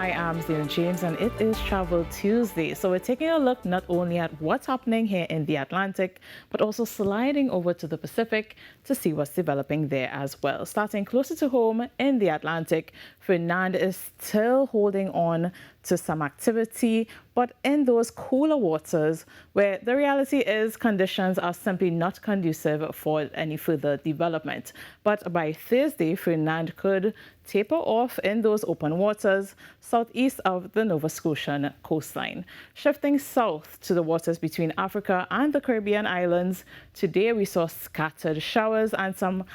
I am Zena James and it is Travel Tuesday. So we're taking a look not only at what's happening here in the Atlantic, but also sliding over to the Pacific to see what's developing there as well. Starting closer to home in the Atlantic, Fernand is still holding on to some activity, but in those cooler waters where the reality is conditions are simply not conducive for any further development. But by Thursday, Fernand could taper off in those open waters southeast of the Nova Scotian coastline. Shifting south to the waters between Africa and the Caribbean islands, today we saw scattered showers and some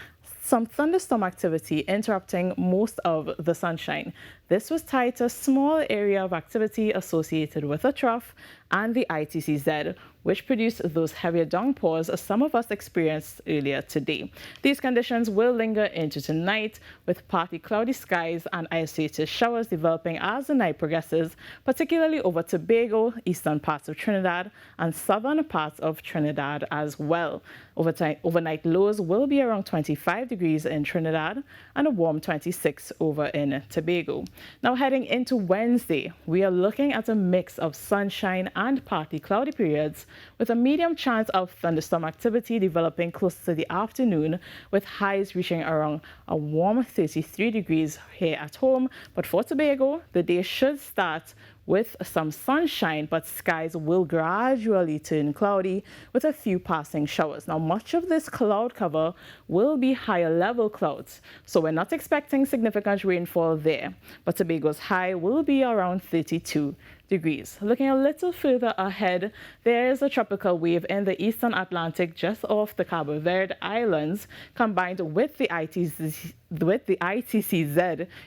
thunderstorm activity interrupting most of the sunshine. This was tied to a small area of activity associated with a trough and the ITCZ, which produced those heavier downpours as some of us experienced earlier today. These conditions will linger into tonight with partly cloudy skies and isolated showers developing as the night progresses, particularly over Tobago, eastern parts of Trinidad, and southern parts of Trinidad as well. Overnight lows will be around 25 degrees in Trinidad and a warm 26 over in Tobago. Now heading into Wednesday, we are looking at a mix of sunshine and partly cloudy periods with a medium chance of thunderstorm activity developing close to the afternoon with highs reaching around a warm 33 degrees here at home. But for Tobago, the day should start with some sunshine, but skies will gradually turn cloudy with a few passing showers. Now, much of this cloud cover will be higher level clouds, so we're not expecting significant rainfall there, but Tobago's high will be around 32 degrees. Looking a little further ahead, there is a tropical wave in the eastern Atlantic just off the Cabo Verde Islands. Combined with the ITCZ,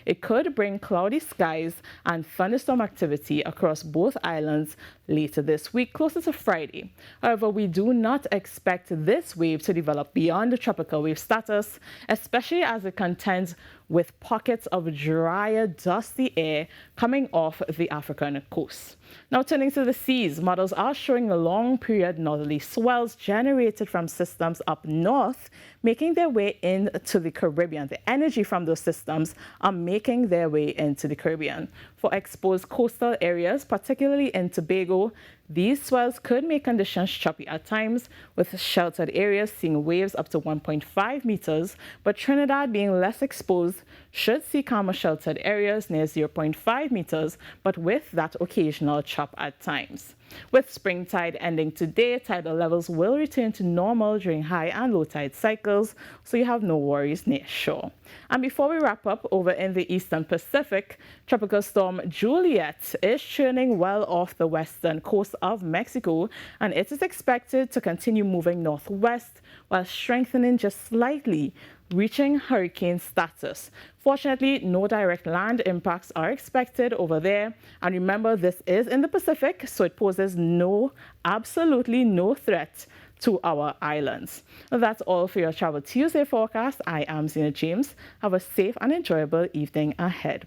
it could bring cloudy skies and thunderstorm activity across both islands later this week, closer to Friday. However, we do not expect this wave to develop beyond the tropical wave status, especially as it contends with pockets of drier, dusty air coming off the African coast. Now turning to the seas, models are showing long period northerly swells generated from systems up north, making their way into the Caribbean. The energy from those systems are making their way into the Caribbean. For exposed coastal areas, particularly in Tobago, these swells could make conditions choppy at times, with sheltered areas seeing waves up to 1.5 meters, but Trinidad being less exposed should see calmer sheltered areas near 0.5 meters, but with that occasional chop at times. With spring tide ending today, tidal levels will return to normal during high and low tide cycles, so you have no worries near shore. And before we wrap up, over in the eastern Pacific, Tropical Storm Juliet is churning well off the western coast of Mexico, and it is expected to continue moving northwest while strengthening just slightly, reaching hurricane status. Fortunately, no direct land impacts are expected over there. And remember, this is in the Pacific, so it poses absolutely no threat to our islands. That's all for your Travel Tuesday forecast. I am Zena James. Have a safe and enjoyable evening ahead.